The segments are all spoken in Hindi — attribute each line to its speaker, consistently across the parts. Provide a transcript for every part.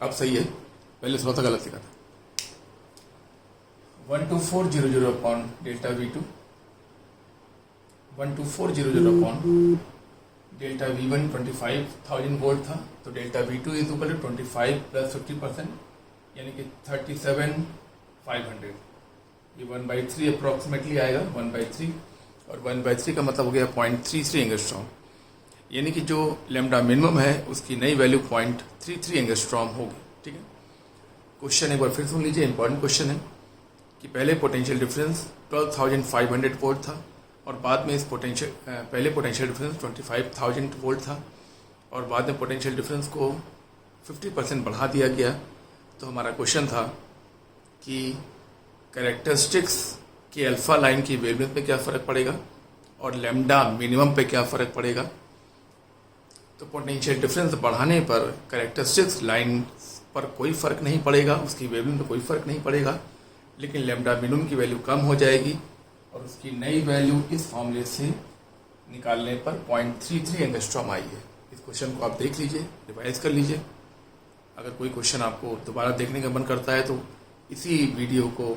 Speaker 1: अब सही है, पहले थोड़ा सा गलत लिखा था। 12400 upon delta V2, 12400 upon delta V1 25,000 volt था, तो delta V2 is equal to 25 plus 50%, यानी कि 37,500। ये 1/3 अप्रॉक्सीमेटली आएगा, 1/3, और 1/3 का मतलब हो गया 0.33 एंगस्ट्रॉम, यानी कि जो लैम्डा मिनिमम है उसकी नई वैल्यू 0.33 एंगस्ट्रॉम होगी। ठीक है, क्वेश्चन एक बार फिर सुन लीजिए, इंपॉर्टेंट क्वेश्चन है कि पहले पोटेंशियल डिफरेंस 12,500 वोल्ट था और बाद में इस पहले पोटेंशियल डिफरेंस 25,000 वोल्ट था और बाद में पोटेंशियल डिफरेंस को 50% बढ़ा दिया गया। तो हमारा क्वेश्चन था कि कैरेक्टरिस्टिक्स की अल्फा लाइन की वेवलेंथ पे क्या फ़र्क पड़ेगा और लैम्डा मिनिमम पे क्या फ़र्क पड़ेगा। तो पोटेंशियल डिफरेंस बढ़ाने पर कैरेक्टरिस्टिक्स लाइन पर कोई फ़र्क नहीं पड़ेगा, उसकी वेवलेंथ पे कोई फ़र्क नहीं पड़ेगा, लेकिन लैम्डा मिनिमम की वैल्यू कम हो जाएगी और उसकी नई वैल्यू इस फॉर्मूले से निकालने पर 0.33 एंगस्ट्रॉम आई है। इस क्वेश्चन को आप देख लीजिए, रिवाइज कर लीजिए। अगर कोई क्वेश्चन आपको दोबारा देखने का मन करता है तो इसी वीडियो को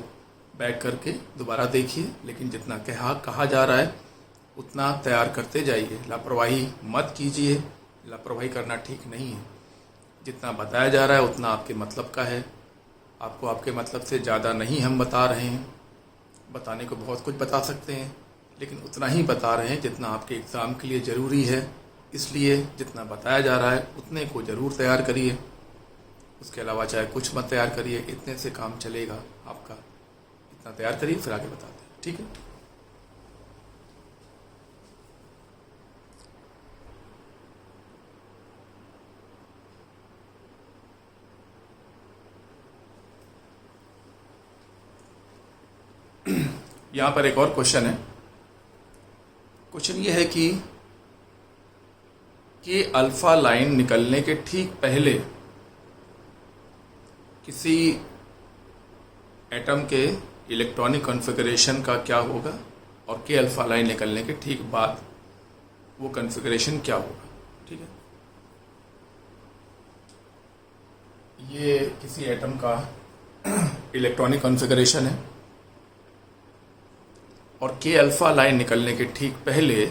Speaker 1: बैक करके दोबारा देखिए, लेकिन जितना कहा जा रहा है उतना तैयार करते जाइए, लापरवाही मत कीजिए। लापरवाही करना ठीक नहीं है। जितना बताया जा रहा है उतना आपके मतलब का है, आपको आपके मतलब से ज़्यादा नहीं हम बता रहे हैं। बताने को बहुत कुछ बता सकते हैं, लेकिन उतना ही बता रहे हैं जितना आपके एग्ज़ाम के लिए ज़रूरी है। इसलिए जितना बताया जा रहा है उतने को ज़रूर तैयार करिए, उसके अलावा चाहे कुछ मत तैयार करिए, इतने से काम चलेगा आपका। इतना तैयार करिए, फिर आगे बताते हैं। ठीक है, यहाँ पर एक और क्वेश्चन है। क्वेश्चन ये है कि अल्फा लाइन निकलने के ठीक पहले किसी एटम के इलेक्ट्रॉनिक कॉन्फ़िगरेशन का क्या होगा और के अल्फा लाइन निकलने के ठीक बाद वो कॉन्फ़िगरेशन क्या होगा। ठीक है, ये किसी एटम का इलेक्ट्रॉनिक कॉन्फ़िगरेशन है और के अल्फा लाइन निकलने के ठीक पहले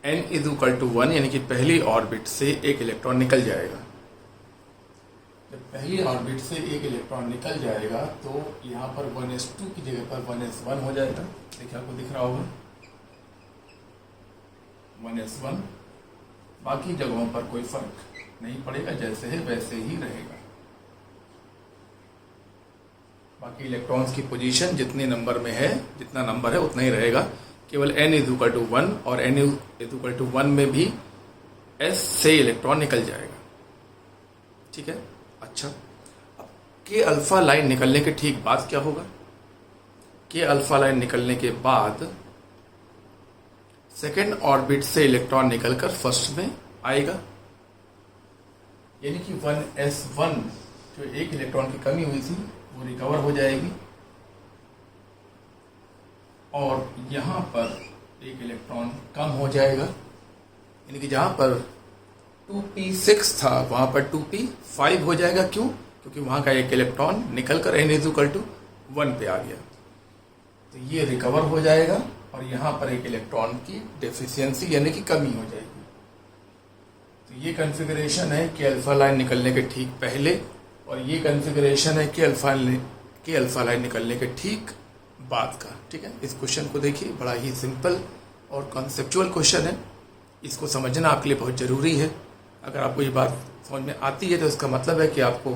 Speaker 1: n इज इक्वल टू 1, यानी कि पहली ऑर्बिट से एक इलेक्ट्रॉन निकल जाएगा। जब पहली ऑर्बिट से एक इलेक्ट्रॉन निकल जाएगा तो यहाँ पर 1s2 की जगह पर 1s1 हो जाएगा। देखिए आपको दिख रहा होगा 1s1, बाकी जगहों पर कोई फर्क नहीं पड़ेगा, जैसे है वैसे ही रहेगा। बाकी इलेक्ट्रॉन्स की पोजीशन जितने नंबर में है, जितना नंबर है उतना ही रहेगा, केवल n इज इक्वल टू 1 और n इज इक्वल टू 1 में भी s से इलेक्ट्रॉन निकल जाएगा। ठीक है, अच्छा, अब के अल्फा लाइन निकलने के ठीक बाद क्या होगा। के अल्फा लाइन निकलने के बाद सेकेंड ऑर्बिट से इलेक्ट्रॉन निकलकर फर्स्ट में आएगा, यानी कि 1s1 जो एक इलेक्ट्रॉन की कमी हुई थी वो रिकवर हो जाएगी और यहाँ पर एक इलेक्ट्रॉन कम हो जाएगा, यानी कि जहाँ पर 2p6 था वहाँ पर 2p5 हो जाएगा। क्यों? क्योंकि वहाँ का एक इलेक्ट्रॉन निकलकर n इज इक्वल टू 1 पे आ गया, तो ये रिकवर हो जाएगा और यहाँ पर एक इलेक्ट्रॉन की डेफिशिएंसी यानी कि कमी हो जाएगी। तो ये कॉन्फ़िगरेशन है कि अल्फा लाइन निकलने के ठीक पहले और ये कॉन्फ़िगरेशन है कि अल्फा लाइन निकलने के ठीक बाद का। ठीक है, इस क्वेश्चन को देखिए, बड़ा ही सिंपल और कॉन्सेप्चुअल क्वेश्चन है। इसको समझना आपके लिए बहुत ज़रूरी है। अगर आपको ये बात समझ में आती है तो इसका मतलब है कि आपको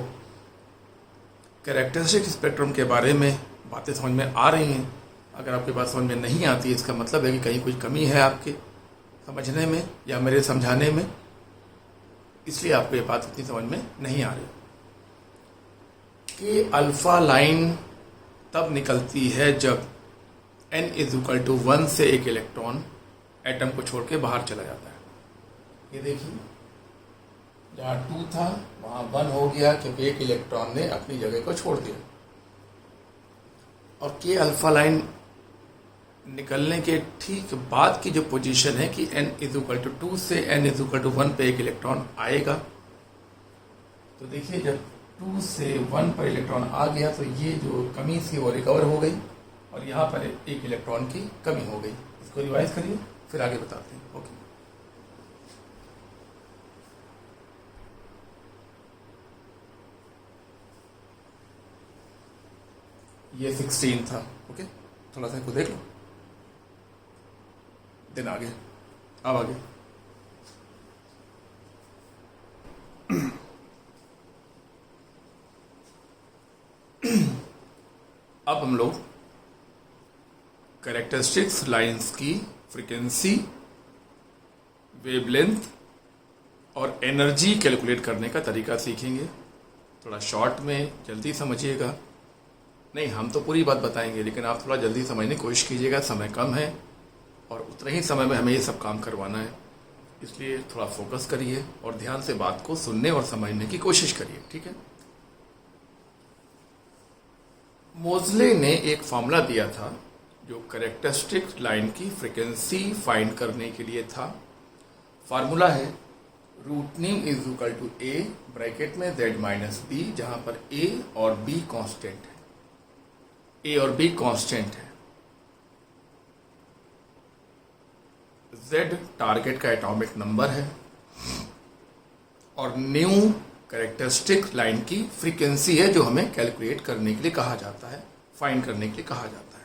Speaker 1: कैरेक्टरिस्टिक स्पेक्ट्रम के बारे में बातें समझ में आ रही हैं। अगर आपकी बात समझ में नहीं आती है इसका मतलब है कि कहीं कुछ कमी है आपके समझने में या मेरे समझाने में, इसलिए आपको ये बात उतनी समझ में नहीं आ रही। कि अल्फा लाइन तब निकलती है जब n इज इक्वल टू 1 से एक इलेक्ट्रॉन एटम को छोड़ के बाहर चला जाता है। ये देखिए, जहाँ 2 था वहाँ 1 हो गया क्योंकि एक इलेक्ट्रॉन ने अपनी जगह को छोड़ दिया। और के अल्फा लाइन निकलने के ठीक बाद की जो पोजीशन है कि n इज इक्वल टू 2 से n इज इक्वल टू 1 पे एक इलेक्ट्रॉन आएगा, तो देखिए जब 2 से 1 पर इलेक्ट्रॉन आ गया तो ये जो कमी थी वो रिकवर हो गई और यहाँ पर एक इलेक्ट्रॉन की कमी हो गई। इसको रिवाइज करिए फिर आगे बताते हैं। ओके, ये 16 था। ओके, थोड़ा सा इसको देख लो, देन आगे, अब आगे अब हम लोग कैरेक्टरिस्टिक्स लाइंस की फ्रीक्वेंसी, वेवलेंथ और एनर्जी कैलकुलेट करने का तरीका सीखेंगे। थोड़ा शॉर्ट में जल्दी समझिएगा। नहीं, हम तो पूरी बात बताएंगे लेकिन आप थोड़ा जल्दी समझने की कोशिश कीजिएगा। समय कम है और उतने ही समय में हमें ये सब काम करवाना है, इसलिए थोड़ा फोकस करिए और ध्यान से बात को सुनने और समझने की कोशिश करिए। ठीक है, मोज़ले ने एक फॉर्मूला दिया था जो कैरेक्टरिस्टिक लाइन की फ्रीक्वेंसी फाइंड करने के लिए था। फार्मूला है root nu is equal to a bracket में z माइनस बी, जहां पर a और b कांस्टेंट है। a और b कांस्टेंट है। z टारगेट का एटॉमिक नंबर है और न्यू कैरेक्टरिस्टिक लाइन की फ्रीक्वेंसी है जो हमें कैलकुलेट करने के लिए कहा जाता है, फाइंड करने के लिए कहा जाता है।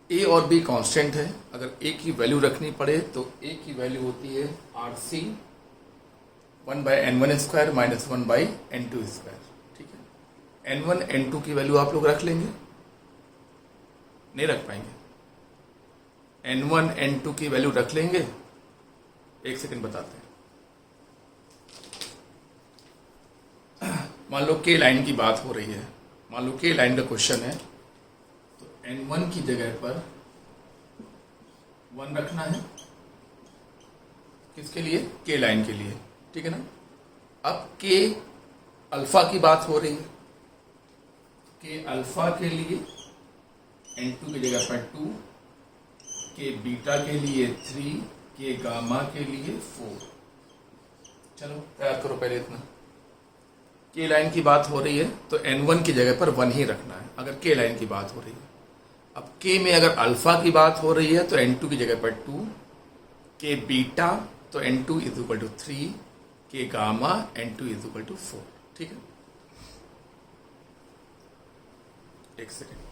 Speaker 1: a और b कांस्टेंट है। अगर a की वैल्यू रखनी पड़े तो a की वैल्यू होती है RC 1/n1 square minus 1/n2 square. ठीक है, n1 n2 की वैल्यू आप लोग रख लेंगे, नहीं रख पाएंगे। n1 n2 की वैल्यू रख लेंगे, एक सेकंड बताते हैं। मान लो के लाइन की बात हो रही है, मान लो के लाइन का क्वेश्चन है, तो n1 की जगह पर 1 रखना है। किसके लिए? के लाइन के लिए। ठीक है ना। अब के अल्फा की बात हो रही है, के अल्फा के लिए n2 की जगह पर 2, के बीटा के लिए 3, के गामा के लिए 4। चलो तैयार करो पहले इतना। के लाइन की बात हो रही है तो n1 की जगह पर 1 ही रखना है अगर के लाइन की बात हो रही है। अब के में अगर अल्फा की बात हो रही है तो n2 की जगह पर 2, के बीटा तो n2 इज इक्वल टू 3, के gamma n2 is equal to 4। ठीक है, एक सेकेंड।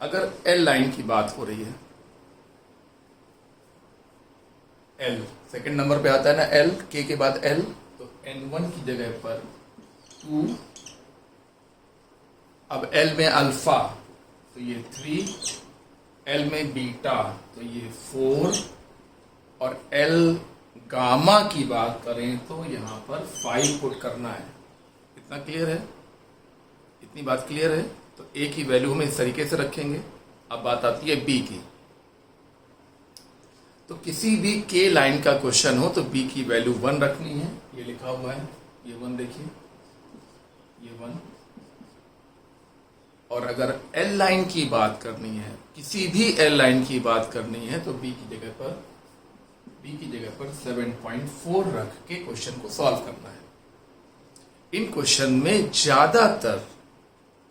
Speaker 1: अगर एल लाइन की बात हो रही है, एल सेकंड नंबर पे आता है ना, एल के के बाद एल, तो n1 की जगह पर 2, अब एल में अल्फा तो ये 3, एल में बीटा तो ये 4 और एल गामा की बात करें तो यहां पर 5 पुट करना है। इतना क्लियर है? इतनी बात क्लियर है? तो ए की वैल्यू हम इस तरीके से रखेंगे। अब बात आती है बी की। तो किसी भी के लाइन का क्वेश्चन हो तो बी की वैल्यू 1 रखनी है। ये लिखा हुआ है, ये 1 देखिए, ये 1। और अगर एल लाइन की बात करनी है, किसी भी एल लाइन की बात करनी है तो बी की जगह पर 7.4 रख के क्वेश्चन को सॉल्व करना है। इन क्वेश्चन में ज्यादातर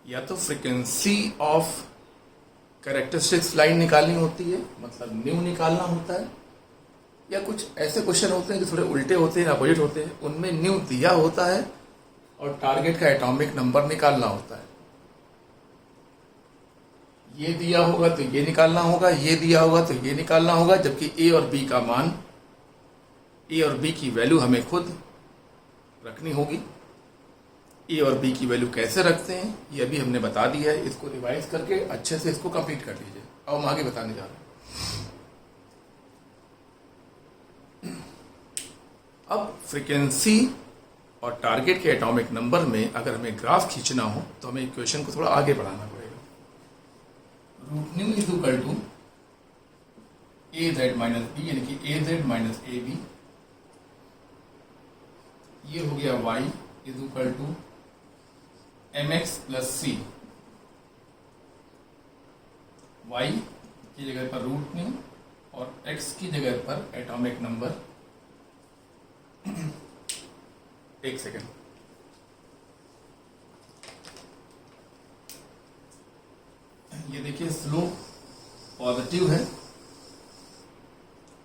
Speaker 1: या तो फ्रीक्वेंसी ऑफ कैरेक्टरिस्टिक्स लाइन निकालनी होती है, मतलब न्यू निकालना होता है, या कुछ ऐसे क्वेश्चन होते हैं जो थोड़े उल्टे होते हैं, अपोजिट होते हैं, उनमें न्यू दिया होता है और टारगेट का एटॉमिक नंबर निकालना होता है। ये दिया होगा तो ये निकालना होगा, ये दिया होगा तो ये निकालना होगा, जबकि ए और बी का मान, ए और बी की वैल्यू हमें खुद रखनी होगी। ए और बी की वैल्यू कैसे रखते हैं ये अभी हमने बता दिया है। इसको रिवाइज करके अच्छे से इसको कंप्लीट कर लीजिए। अब हम आगे बताने जा रहे हैं। अब फ्रीक्वेंसी और टारगेट के एटॉमिक नंबर में अगर हमें ग्राफ खींचना हो तो हमें इक्वेशन को थोड़ा आगे बढ़ाना पड़ेगा। Root nu is equal to A Z minus b, यानी कि a Z minus a b. ये हो गया y is equal to mx plus c, y की जगह पर रूट न्यू और x की जगह पर एटॉमिक नंबर। एक सेकेंड, ये देखिए स्लोप पॉजिटिव है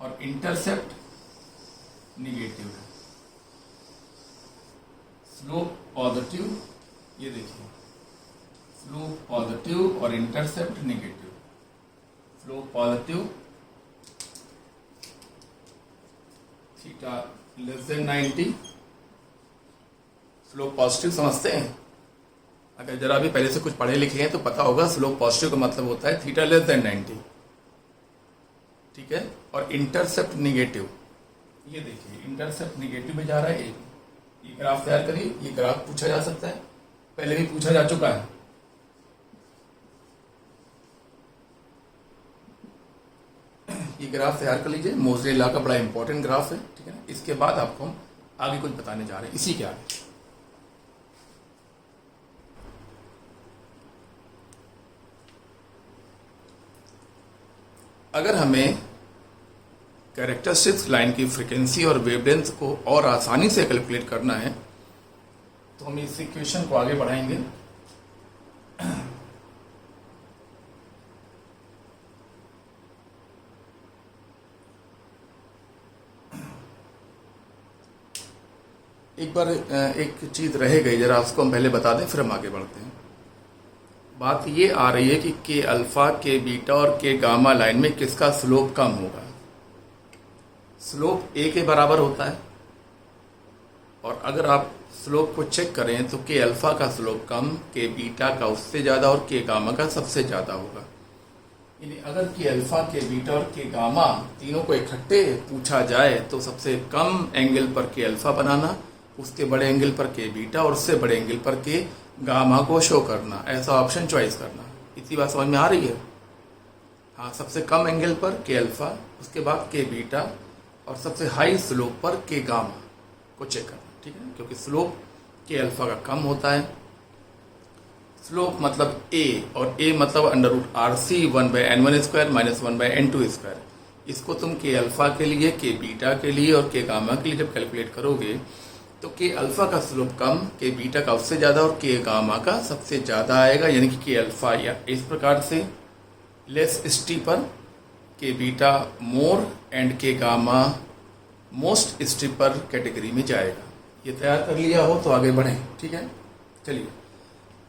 Speaker 1: और इंटरसेप्ट निगेटिव है। स्लोप पॉजिटिव, ये देखिए स्लोप पॉजिटिव और intercept negative. Slope positive theta less than 90। Slope positive समझते हैं? अगर जरा भी पहले से कुछ पढ़े लिखे हैं तो पता होगा स्लोप पॉजिटिव का मतलब होता है थीटा लेस देन 90, ठीक है। और इंटरसेप्ट निगेटिव, ये देखिए इंटरसेप्ट निगेटिव में जा रहा है। ये ग्राफ तैयार करिए, ये ग्राफ पूछा जा सकता है, पहले भी पूछा जा चुका है। ये ग्राफ तैयार कर लीजिए, मोजले लॉ का बड़ा इंपॉर्टेंट ग्राफ है, ठीक है ना। इसके बाद आपको हम आगे कुछ बताने जा रहे हैं इसी के आगे। अगर हमें कैरेक्टरिस्टिक्स लाइन की फ्रीक्वेंसी और वेवलेंथ को और आसानी से कैलकुलेट करना है तो हम इस इक्वेशन को आगे बढ़ाएंगे। एक बार एक चीज रह गई, जरा उसको हम पहले बता दें फिर हम आगे बढ़ते हैं। बात ये आ रही है कि के अल्फा, के बीटा और के गामा लाइन में किसका स्लोप कम होगा। स्लोप ए के बराबर होता है और अगर आप स्लोप को चेक करें तो के अल्फा का स्लोप कम, के बीटा का उससे ज़्यादा और के गामा का सबसे ज़्यादा होगा। यानी अगर के अल्फा, के बीटा और के गामा तीनों को इकट्ठे पूछा जाए तो सबसे कम एंगल पर के अल्फा बनाना, उसके बड़े एंगल पर के बीटा और उससे बड़े एंगल पर के गामा को शो करना, ऐसा ऑप्शन चॉइस करना। इतनी बात समझ में आ रही है? हाँ, सबसे कम एंगल पर के अल्फा, उसके बाद के बीटा और सबसे हाई स्लोप पर के गामा को चेक करना, ठीक है। क्योंकि स्लोप के अल्फा का कम होता है। स्लोप मतलब ए और ए मतलब under root R C 1/n1 square minus 1/n2 square. इसको तुम के अल्फा के लिए, के बीटा के लिए और के गामा के लिए जब कैलकुलेट करोगे तो के अल्फा का स्लोप कम, के बीटा का उससे ज़्यादा और के गामा का सबसे ज़्यादा आएगा। यानी कि के अल्फा या इस प्रकार से लेस स्टीपर, के बीटा मोर एंड के गामा मोस्ट स्टीपर कैटेगरी में जाएगा। ये तैयार कर लिया हो तो आगे बढ़ें, ठीक है। चलिए,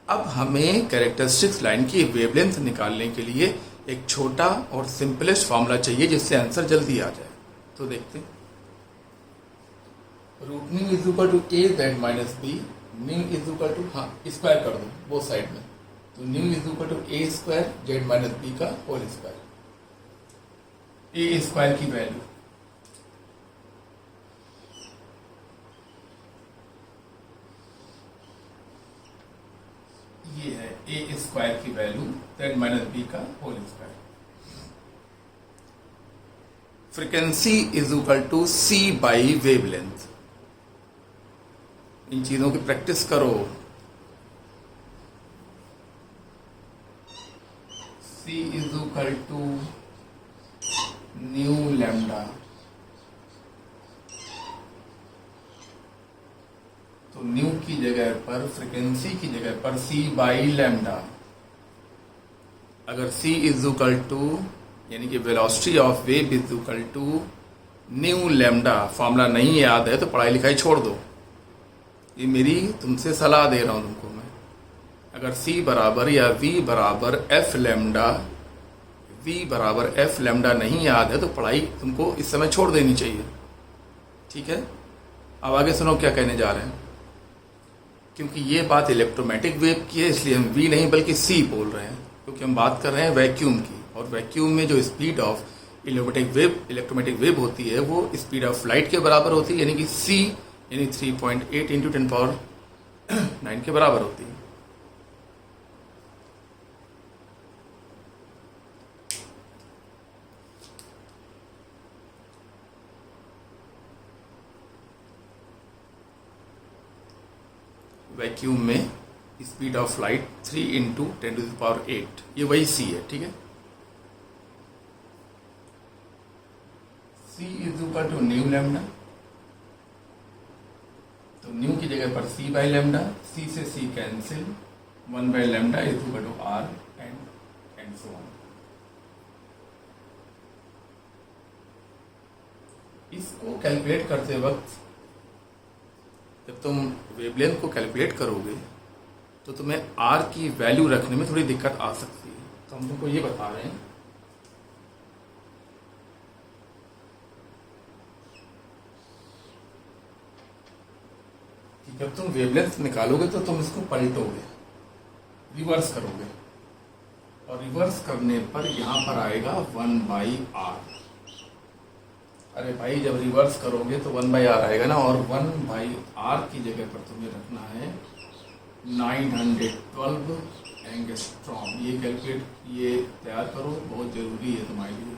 Speaker 1: अब हमें कैरेक्टरिस्टिक्स लाइन की वेवलेंथ निकालने के लिए एक छोटा और सिंपलेस्ट फॉर्मूला चाहिए जिससे आंसर जल्दी आ जाए। तो देखते हैं। Root nu is equal to A Z minus B. Nu is equal to, हाँ स्क्वायर कर दो बोथ साइड में, तो nu is equal to A square Z minus B का होल स्क्वायर। ए स्क्वायर की वैल्यू ये है, ए स्क्वायर की वैल्यू जेड माइनस बी का whole square. Frequency is equal to C by wavelength. इन चीजों की प्रैक्टिस करो। C is equal to nu lambda, तो न्यू की जगह पर, फ्रीक्वेंसी की जगह पर C बाई लैम्डा। अगर C इज इक्वल टू यानी कि velocity of wave is equal to nu lambda, formula नहीं याद है तो पढ़ाई लिखाई छोड़ दो। ये मेरी तुमसे सलाह दे रहा हूं तुमको मैं। अगर C बराबर या V बराबर एफ लैम्डा, V बराबर एफ लैम्डा नहीं याद है तो पढ़ाई तुमको इस समय छोड़ देनी चाहिए, ठीक है। अब आगे सुनो क्या कहने जा रहे हैं। क्योंकि ये बात इलेक्ट्रोमैटिक वेव की है इसलिए हम V नहीं बल्कि C बोल रहे हैं, क्योंकि हम बात कर रहे हैं वैक्यूम की, और वैक्यूम में जो स्पीड ऑफ इलेक्ट्रोमैटिक वेव होती है वो स्पीड ऑफ लाइट के बराबर होती है, यानी कि C यानी 3.8 इंटू 10⁹ के बराबर होती है। वैक्यूम में स्पीड ऑफ लाइट 3 इंटू 10⁸, ये वही C है, ठीक है। लैम्डा, तो न्यू की जगह पर c बाई लैम्डा, c से c cancel, 1 by lambda is equal to r and so on. इसको कैलकुलेट करते वक्त जब तुम वेवलेंथ को कैलकुलेट करोगे तो तुम्हें r की वैल्यू रखने में थोड़ी दिक्कत आ सकती है। तो हम तुमको ये बता रहे हैं कि जब तुम वेवलेंथ निकालोगे तो तुम इसको पलटोगे, रिवर्स करोगे, और रिवर्स करने पर यहां पर आएगा 1 बाई आर। अरे भाई जब रिवर्स करोगे तो 1 बाई आर आएगा ना, और 1 बाई आर की जगह पर तुम्हें रखना है 912 एंगस्ट्रॉम। ये कैलकुलेट, ये तैयार करो, बहुत जरूरी है तुम्हारे लिए।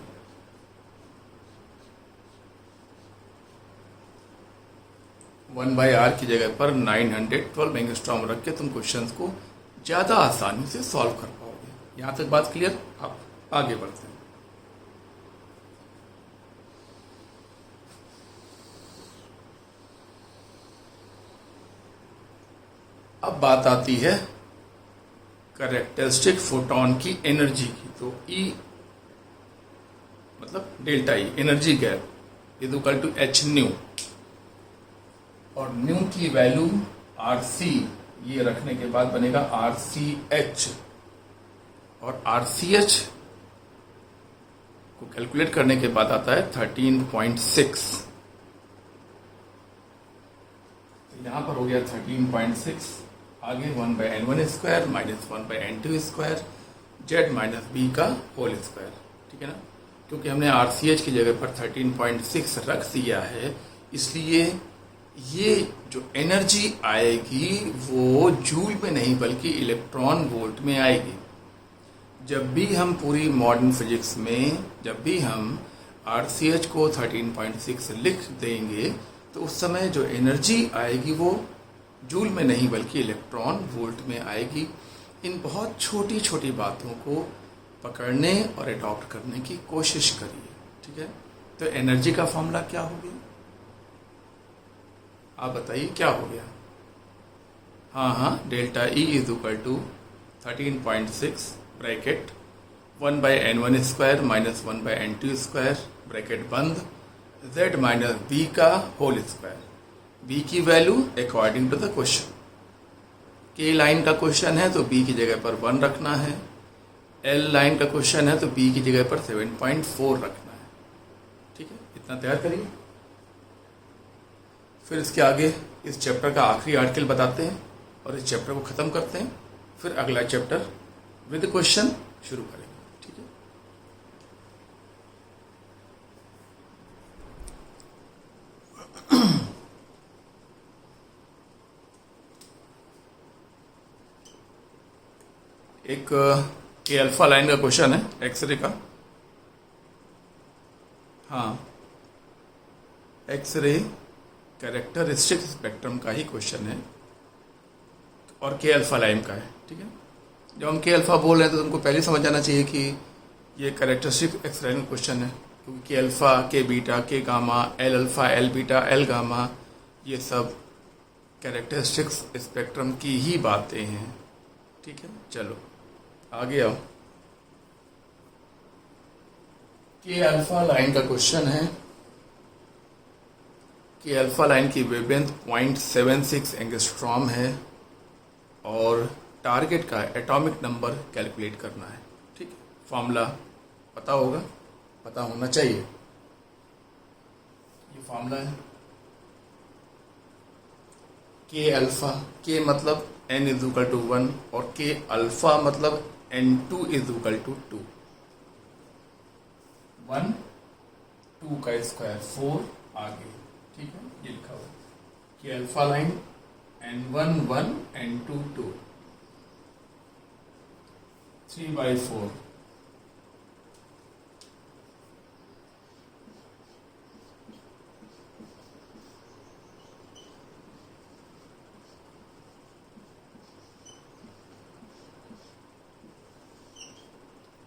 Speaker 1: वन बाई आर की जगह पर 912 एंगस्ट्रॉम रख के तुम क्वेश्चंस को ज्यादा आसानी से सॉल्व कर पाओगे। यहां तक बात क्लियर? अब आगे बढ़ते हैं। अब बात आती है कैरेक्टरिस्टिक फोटोन की एनर्जी की। तो E मतलब delta E, energy gap is equal to h nu, और न्यू की वैल्यू RC ये रखने के बाद बनेगा RCH, और RCH को कैलकुलेट करने के बाद आता है 13.6। तो यहां पर हो गया 13.6, आगे 1 by n1 square minus 1 by n2 square Z minus B का होल स्क्वायर। ठीक है ना, क्योंकि हमने RCH की जगह पर 13.6 रख दिया है, इसलिए ये जो एनर्जी आएगी वो जूल में नहीं बल्कि इलेक्ट्रॉन वोल्ट में आएगी। जब भी हम पूरी मॉडर्न फिजिक्स में जब भी हम RCH को 13.6 लिख देंगे तो उस समय जो एनर्जी आएगी वो जूल में नहीं बल्कि इलेक्ट्रॉन वोल्ट में आएगी। इन बहुत छोटी छोटी बातों को पकड़ने और अडॉप्ट करने की कोशिश करिए। ठीक है, तो एनर्जी का फॉर्मूला क्या हो गया, आप बताइए क्या हो गया? हाँ, delta E is equal to 13.6 bracket 1 by n1 square minus 1 by n2 square bracket बंद, z माइनस b का होल स्क्वायर। b की value according to the question, k line का क्वेश्चन है तो b की जगह पर 1 रखना है, l लाइन का क्वेश्चन है तो b की जगह पर 7.4 रखना है। ठीक है, इतना तैयार करिए। फिर इसके आगे इस चैप्टर का आखिरी आर्टिकल बताते हैं और इस चैप्टर को खत्म करते हैं, फिर अगला चैप्टर विद क्वेश्चन शुरू करेंगे। ठीक है, एक के अल्फा लाइन का क्वेश्चन है, एक्सरे का। हाँ, एक्सरे कैरेक्टरिस्टिक स्पेक्ट्रम का ही क्वेश्चन है और के अल्फा लाइन का है। ठीक है, जब हम के अल्फा बोल रहे हैं तो तुमको पहले समझ जाना चाहिए कि ये कैरेक्टरिस्टिक एक्स लाइन का क्वेश्चन है, क्योंकि के अल्फा, के बीटा, के gamma, L alpha, L beta, L gamma, ये सब कैरेक्टरिस्टिक स्पेक्ट्रम की ही बातें हैं। ठीक है, चलो आगे आओ। के अल्फा लाइन का क्वेश्चन है कि अल्फा लाइन की वेवलेंथ 0.76 एंगस्ट्रॉम है और टारगेट का एटॉमिक नंबर कैलकुलेट करना है। ठीक है, फॉर्मूला पता होगा, पता होना चाहिए। ये फॉर्मूला है के अल्फा, के मतलब n इज इक्वल टू 1 और के अल्फा मतलब n2 इज इक्वल टू 2। 1 2 का स्क्वायर 4 आगे। ठीक है, ये लिखा हुआ कि अल्फा लाइन n1 1 n2 2 3/4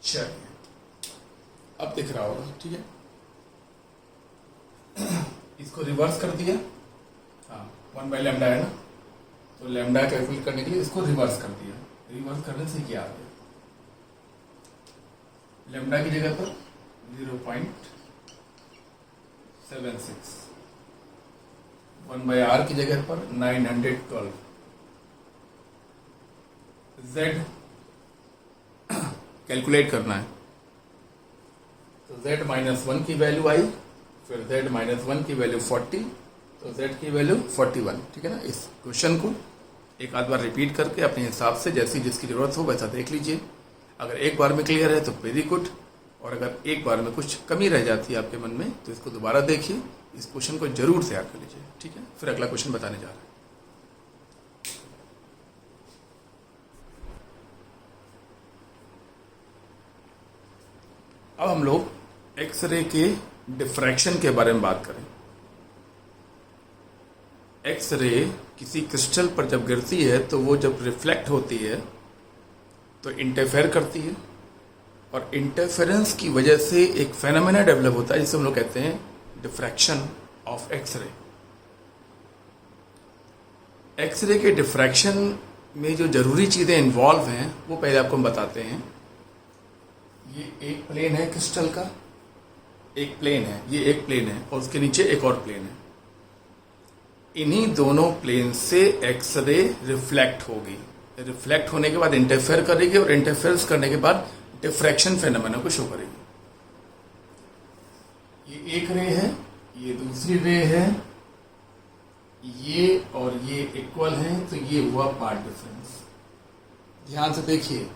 Speaker 1: चलिए अब दिख रहा होगा। ठीक है, इसको रिवर्स कर दिया, हाँ 1 बाई लैम्डा है ना, तो लैम्डा कैलकुलेट करने के लिए इसको रिवर्स कर दिया। रिवर्स करने से क्या आ गया, लैम्डा की जगह पर 0.76, 1 बाई आर की जगह पर 912, z कैलकुलेट करना है, तो z -1 की वैल्यू आई, फिर z -1 की वैल्यू 40, तो z की वैल्यू 41। ठीक है ना। इस क्वेश्चन को एक आध बार रिपीट करके अपने हिसाब से जैसी जिसकी जरूरत हो वैसा देख लीजिए। अगर एक बार में क्लियर है तो वेरी गुड, और अगर एक बार में कुछ कमी रह जाती है आपके मन में तो इसको दोबारा देखिए, इस क्वेश्चन को जरूर तैयार कर लीजिए। ठीक है, फिर अगला क्वेश्चन बताने जा रहे हैं। अब हम लोग एक्सरे के डिफ्रैक्शन के बारे में बात करें। एक्सरे किसी क्रिस्टल पर जब गिरती है तो वो जब रिफ्लेक्ट होती है तो इंटरफेयर करती है, और इंटरफेरेंस की वजह से एक फेनोमेना डेवलप होता है जिसे हम लोग कहते हैं डिफ्रैक्शन ऑफ एक्सरे। एक्सरे के डिफ्रैक्शन में जो जरूरी चीज़ें इन्वॉल्व हैं वो पहले आपको हम बताते हैं। ये एक प्लेन है क्रिस्टल का, एक प्लेन है, ये एक प्लेन है और उसके नीचे एक और प्लेन है। इन्हीं दोनों प्लेन से एक्सरे रिफ्लेक्ट होगी, रिफ्लेक्ट होने के बाद इंटरफेयर करेगी और इंटरफेरेंस करने के बाद डिफ्रैक्शन फेनोमेना को शो करेगी। ये एक रे है, ये दूसरी रे है, ये और ये इक्वल हैं, तो ये हुआ पाथ डिफरेंस। ध्यान से देखिए,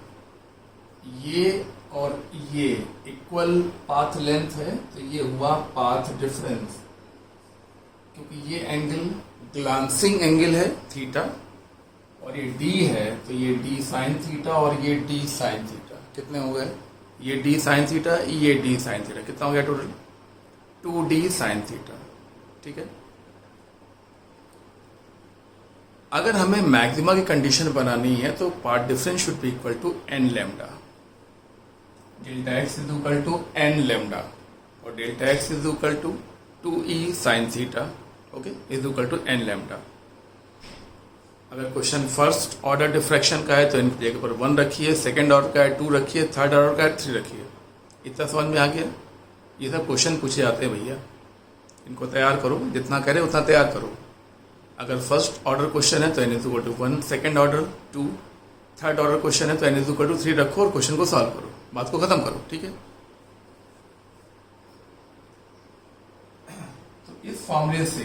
Speaker 1: ये और ये इक्वल पाथ लेंथ है तो ये हुआ पाथ डिफरेंस, क्योंकि ये एंगल ग्लांसिंग एंगल है थीटा, और ये डी है तो ये डी साइन थीटा और ये डी साइन थीटा। कितने हो गए, ये डी साइन थीटा, ये डी साइन थीटा, कितना हो गया टोटल 2d साइन थीटा। ठीक है। अगर हमें मैक्सिमा की कंडीशन बनानी है तो path difference should be equal to n lambda, delta x is equal to n lambda, और delta x is equal to 2e sine theta, okay, is equal to n lambda. अगर क्वेश्चन फर्स्ट ऑर्डर डिफ्रैक्शन का है तो इनकी जगह पर 1 रखिए, सेकंड ऑर्डर का है 2 रखिए, थर्ड ऑर्डर का है 3 रखिए। इतना समझ में आ गया। ये सब क्वेश्चन पूछे जाते हैं भैया, इनको तैयार करो, जितना कह रहे उतना तैयार करो। अगर फर्स्ट ऑर्डर क्वेश्चन है तो n is equal to 1, second order 2, third order question है तो n इज इक्वल टू 3 रखो और क्वेश्चन को सॉल्व करो, बात को खत्म करो। ठीक है। तो इस फॉर्मूले से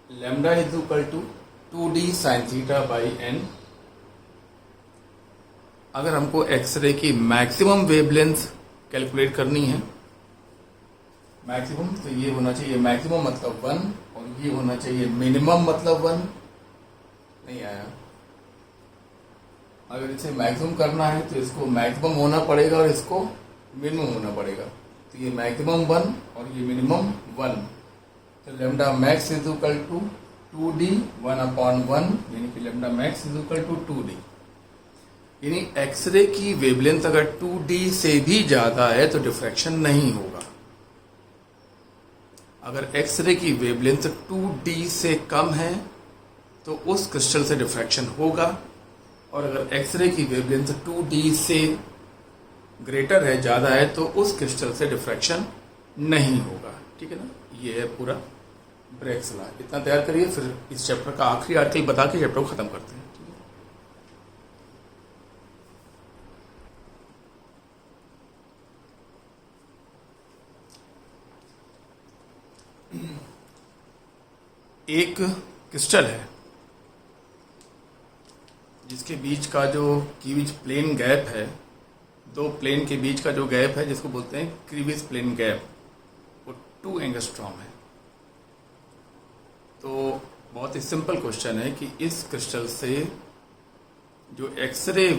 Speaker 1: lambda is equal to 2d sine theta by n। अगर हमको एक्सरे की मैक्सिमम वेवलेंथ कैलकुलेट करनी है, मैक्सिमम तो ये होना चाहिए, मैक्सिमम मतलब 1, और ये होना चाहिए मिनिमम मतलब 1। नहीं आया। अगर इसे मैक्सिमम करना है तो इसको मैक्सिमम होना पड़ेगा और इसको मिनिमम होना पड़ेगा। तो ये मैक्सिमम 1 और ये मिनिमम 1, तो lambda max is equal to 2d 1/1, यानी कि lambda max is equal to 2d। यानी एक्सरे की वेवलेंथ अगर 2d से भी ज्यादा है तो डिफ्रैक्शन नहीं होगा। अगर एक्सरे की वेवलेंथ 2d से कम है तो उस क्रिस्टल से डिफ्रैक्शन होगा, और अगर एक्सरे की वेवलेंथ 2d से ग्रेटर है, ज़्यादा है, तो उस क्रिस्टल से डिफ्रैक्शन नहीं होगा। ठीक है ना। ये है पूरा ब्रेग्स लॉ। इतना तैयार करिए, फिर इस चैप्टर का आखिरी आर्टिकल बता के चैप्टर को खत्म करते हैं। एक क्रिस्टल है जिसके बीच का जो क्रीविज प्लेन गैप है, दो प्लेन के बीच का जो गैप है जिसको बोलते हैं क्रीविज प्लेन गैप, वो 2 एंगस्ट्रॉम है। तो बहुत ही सिंपल क्वेश्चन है कि इस क्रिस्टल से जो एक्सरे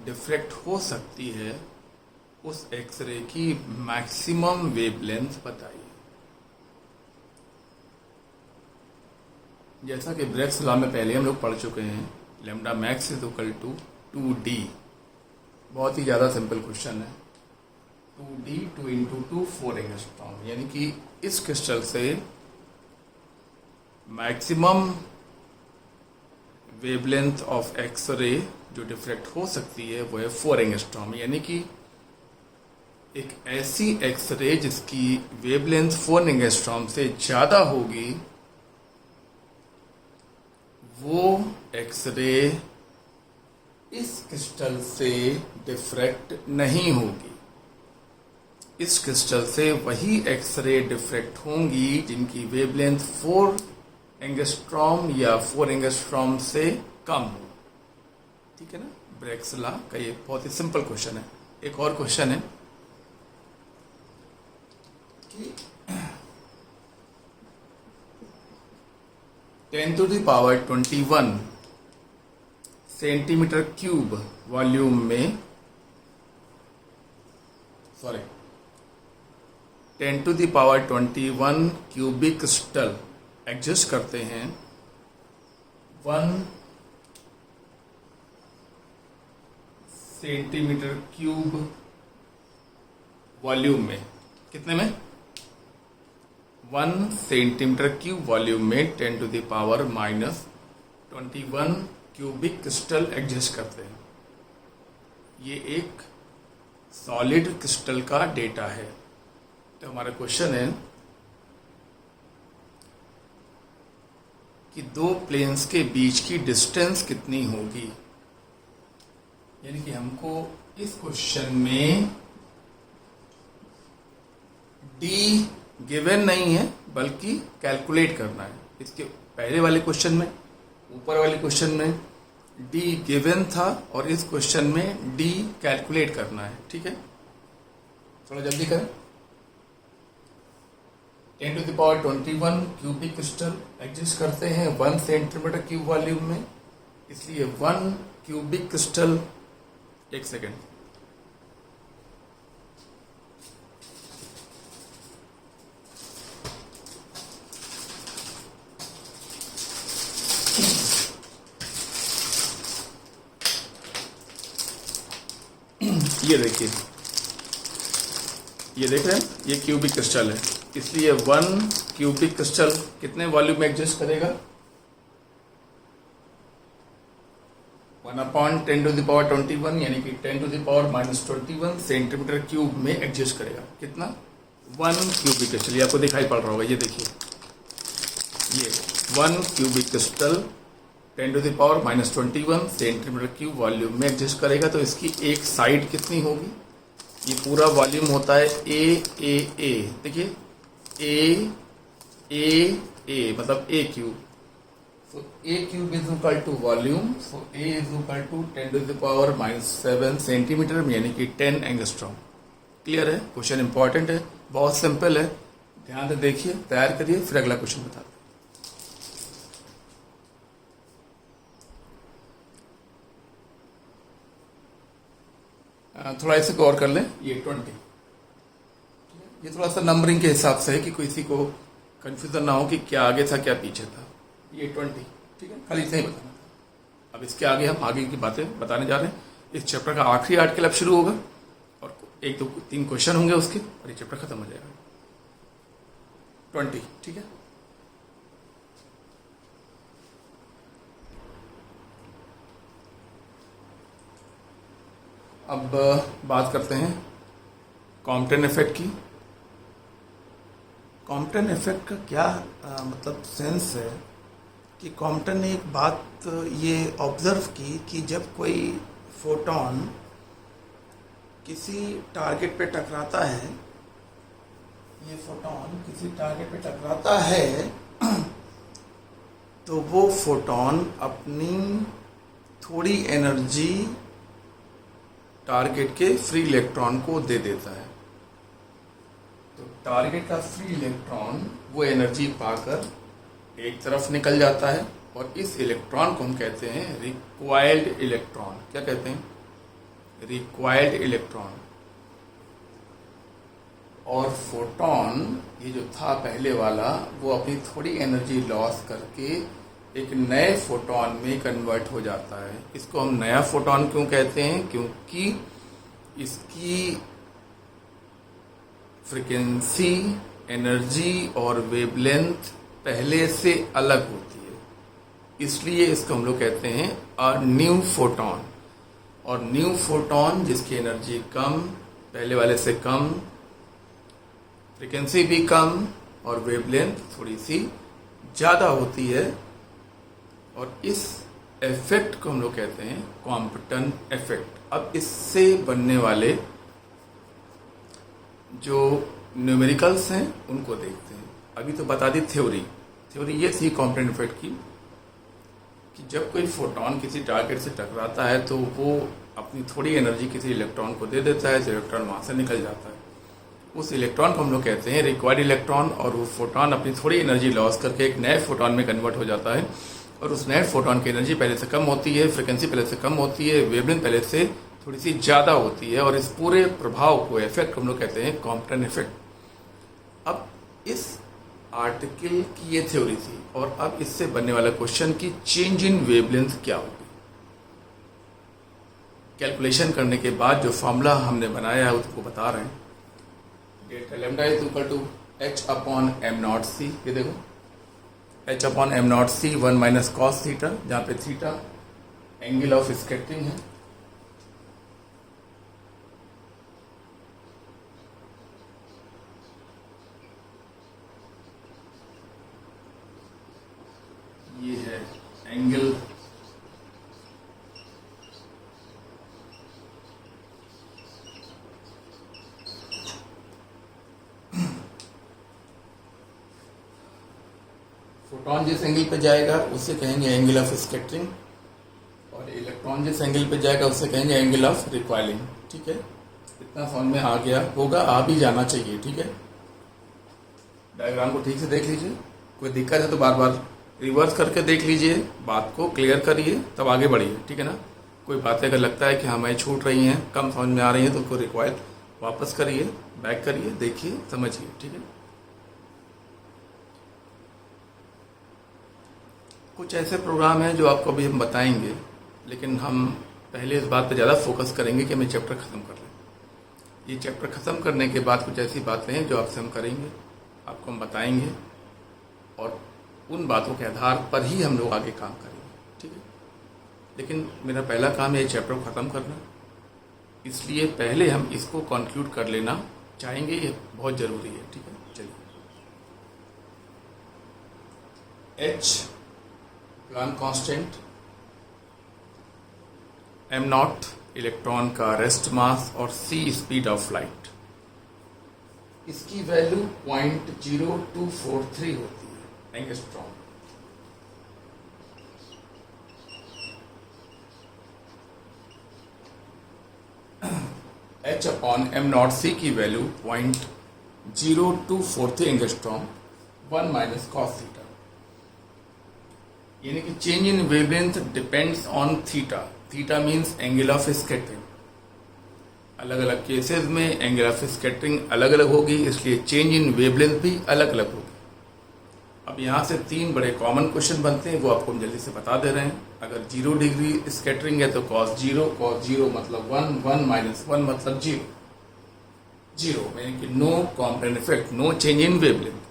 Speaker 1: डिफ्रैक्ट हो सकती है, उस एक्सरे की मैक्सिमम वेवलेंथ बताइए। जैसा कि ब्रेग्स लॉ में पहले हम लोग पढ़ चुके हैं, lambda max is equal to 2d। बहुत ही ज़्यादा सिंपल क्वेश्चन है। 2d 2 इंटू 2 4 एंगस्ट्रॉम, यानी कि इस क्रिस्टल से मैक्सिमम वेवलेंथ ऑफ एक्सरे जो डिफ्रेक्ट हो सकती है वो है 4 एंगस्ट्रॉम, यानी कि एक ऐसी एक्सरे जिसकी वेवलेंथ 4 एंगस्ट्रॉम से ज़्यादा होगी वो एक्सरे इस क्रिस्टल से डिफ्रैक्ट नहीं होगी। इस क्रिस्टल से वही एक्सरे डिफ्रैक्ट होंगी जिनकी वेवलेंथ 4 एंगस्ट्रॉम या 4 एंगस्ट्रॉम से कम हो। ठीक है ना, ब्रैग्स लॉ का ये बहुत ही सिंपल क्वेश्चन है। एक और क्वेश्चन है कि 10⁻21 सेंटीमीटर क्यूब वॉल्यूम में 10⁻21 क्यूबिक क्रिस्टल एग्जिस्ट करते हैं 1 सेंटीमीटर क्यूब वॉल्यूम में। कितने में? 1 सेंटीमीटर क्यूब वॉल्यूम में 10⁻⁻21 क्यूबिक क्रिस्टल एग्जिस्ट करते हैं। ये एक सॉलिड क्रिस्टल का डेटा है। तो हमारा क्वेश्चन है कि दो प्लेन्स के बीच की डिस्टेंस कितनी होगी। यानी कि हमको इस क्वेश्चन में डी गिवन नहीं है बल्कि कैलकुलेट करना है। इसके पहले वाले क्वेश्चन में, ऊपर वाले क्वेश्चन में डी गिवन था और इस क्वेश्चन में डी कैलकुलेट करना है। ठीक है, थोड़ा जल्दी करें। 10⁻21 क्यूबिक क्रिस्टल एग्जिस्ट करते हैं 1 सेंटीमीटर क्यूब वॉल्यूम में, इसलिए 1 क्यूबिक क्रिस्टल, एक सेकेंड, ये देखिए, ये देख रहे हैं, ये क्यूबिक क्रिस्टल है, इसलिए 1 क्यूबिक क्रिस्टल कितने वॉल्यूम में एग्जिस्ट करेगा? 1/10⁻21 यानी कि 10⁻⁻21 सेंटीमीटर क्यूब में एग्जिस्ट करेगा। कितना? 1 क्यूबिक क्रिस्टल। ये आपको दिखाई पड़ रहा होगा, ये देखिए, ये 1 cubic crystal 10⁻⁻21 centimetre cube volume में एग्जिस्ट करेगा। तो इसकी एक साइड कितनी होगी? ये पूरा वॉल्यूम होता है ए। देखिए, ए मतलब ए cube. So A cube is equal to volume. So A is equal to 10⁻⁻7 centimetre में, यानी कि 10 एंगस्ट्रॉम। क्लियर है? क्वेश्चन इंपॉर्टेंट है, बहुत सिंपल है, ध्यान से देखिए, तैयार करिए, फिर अगला क्वेश्चन बता। थोड़ा इसे गौर कर लें। ये 20, ये थोड़ा सा नंबरिंग के हिसाब से है कि किसी को कंफ्यूजन ना हो कि क्या आगे था क्या पीछे था। ये 20, ठीक है, खाली इतना ही बताना था। अब इसके आगे हम आगे की बातें बताने जा रहे हैं। इस चैप्टर का आखिरी आर्टिकल अब शुरू होगा और 1 2 3 क्वेश्चन होंगे उसके, और ये चैप्टर खत्म हो जाएगा। 20, ठीक है। अब बात करते हैं कॉम्पटन इफेक्ट की। कॉम्पटन इफेक्ट का क्या मतलब सेंस है कि कॉम्पटन ने एक बात ये ऑब्जर्व की कि जब कोई फोटॉन किसी टारगेट पे टकराता है, ये फोटॉन किसी टारगेट पे टकराता है तो वो फोटॉन अपनी थोड़ी एनर्जी टारगेट के फ्री इलेक्ट्रॉन को दे देता है। तो टारगेट का फ्री इलेक्ट्रॉन वो एनर्जी पाकर एक तरफ निकल जाता है और इस इलेक्ट्रॉन को हम कहते हैं रिक्वायर्ड इलेक्ट्रॉन। क्या कहते हैं? Required electron. और फोटॉन, ये जो था पहले वाला, वो अपनी थोड़ी एनर्जी लॉस करके एक नए फोटॉन में कन्वर्ट हो जाता है। इसको हम नया फोटॉन क्यों कहते हैं? क्योंकि इसकी फ्रीक्वेंसी, एनर्जी और वेवलेंथ पहले से अलग होती है, इसलिए इसको हम लोग कहते हैं अ न्यू फोटॉन। और न्यू फोटॉन जिसकी एनर्जी कम, पहले वाले से कम, फ्रीक्वेंसी भी कम और वेवलेंथ थोड़ी सी ज़्यादा होती है, और इस इफेक्ट को हम लोग कहते हैं कॉम्पटन इफेक्ट। अब इससे बनने वाले जो न्यूमेरिकल्स हैं उनको देखते हैं। अभी तो बता दी थ्योरी ये थी कॉम्पटन इफेक्ट की कि जब कोई फोटॉन किसी टारगेट से टकराता है तो वो अपनी थोड़ी एनर्जी किसी इलेक्ट्रॉन को दे देता है, जो इलेक्ट्रॉन वहाँ से निकल जाता है। उस इलेक्ट्रॉन को हम लोग कहते हैं रिक्वायर्ड इलेक्ट्रॉन, और वो फोटॉन अपनी थोड़ी एनर्जी लॉस करके एक नए फोटॉन में कन्वर्ट हो जाता है, और उस नए फोटॉन की एनर्जी पहले से कम होती है, फ्रिक्वेंसी पहले से कम होती है, वेवलेंथ पहले से थोड़ी सी ज़्यादा होती है, और इस पूरे प्रभाव को इफेक्ट हम लोग कहते हैं कॉम्पटन इफेक्ट। अब इस आर्टिकल की ये थ्योरी थी, और अब इससे बनने वाला क्वेश्चन की चेंज इन वेवलेंथ क्या होगी। कैलकुलेशन करने के बाद जो फॉर्मूला हमने बनाया है उसको बता रहे हैं। Delta lambda is equal to h upon m not c। ये देखो h upon m not c 1 minus cos theta, जहाँ पे थीटा एंगल ऑफ स्कैटरिंग है, ये है एंगल फोटॉन जिस एंगल पे जाएगा उसे कहेंगे एंगल ऑफ स्कैटरिंग, और इलेक्ट्रॉन जिस एंगल पे जाएगा उसे कहेंगे एंगल ऑफ रिकॉइलिंग। ठीक है, इतना समझ में आ गया होगा, आ भी जाना चाहिए। ठीक है, डायग्राम को ठीक से देख लीजिए, कोई दिक्कत है तो बार बार रिवर्स करके देख लीजिए, बात को क्लियर करिए, तब आगे बढ़िए। ठीक है ना, कोई बातें अगर लगता है कि हमें छूट रही हैं, कम समझ में आ रही हैं, तो उसको रिक्वायर वापस करिए, बैक करिए, देखिए, समझिए। ठीक है, कुछ ऐसे प्रोग्राम हैं जो आपको अभी हम बताएंगे, लेकिन हम पहले इस बात पर ज़्यादा फोकस करेंगे कि हमें चैप्टर ख़त्म कर लें। ये चैप्टर ख़त्म करने के बाद कुछ ऐसी बातें हैं जो आपसे हम करेंगे, आपको हम बताएंगे, और उन बातों के आधार पर ही हम लोग आगे काम करेंगे। ठीक है, लेकिन मेरा पहला काम है चैप्टर को ख़त्म करना, इसलिए पहले हम इसको कंक्लूड कर लेना चाहेंगे, ये बहुत ज़रूरी है। ठीक है, चलिए। h Planck constant, m not electron का रेस्ट मास, और c स्पीड ऑफ लाइट। इसकी वैल्यू 0.0243 होती है angstrom. h upon m not c की value 0.0243 angstrom 1 minus cos theta, यानी कि change in wavelength depends on theta. Theta means angle of scattering. अलग अलग केसेस में एंगल ऑफ स्कैटरिंग अलग अलग होगी, इसलिए चेंज इन वेवलेंथ भी अलग अलग होगी। अब यहाँ से 3 बड़े कॉमन क्वेश्चन बनते हैं, वो आपको हम जल्दी से बता दे रहे हैं। अगर 0 डिग्री स्कैटरिंग है तो cos 0 मतलब 1, 1 माइनस 1 मतलब 0, यानी कि no Compton effect, no change in wavelength.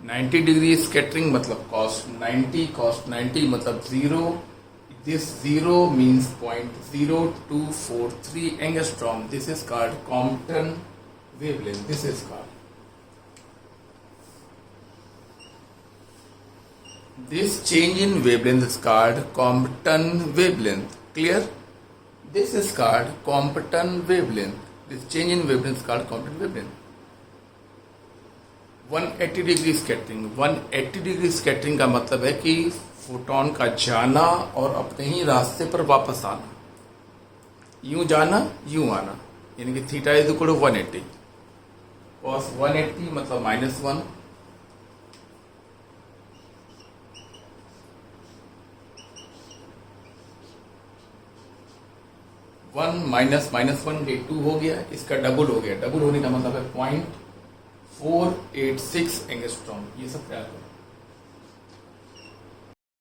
Speaker 1: 90 degree scattering मतलब cos 90 मतलब 0। This 0 means 0.0243 angstrom. This is called Compton wavelength. This is called. This change in wavelength is called Compton wavelength. Clear? This is called Compton wavelength. This change in wavelength is called Compton wavelength. 180 degree scattering. 180 degree scattering का मतलब है कि फोटॉन का जाना और अपने ही रास्ते पर वापस आना, यूं जाना यूं आना, यानी कि theta is equal to 180। cos 180 मतलब -1, वन माइनस -1 डे 2 हो गया, इसका डबल हो गया। डबल होने का मतलब है 0.486 एंगस्ट्रॉम। ये सब तैयार करो।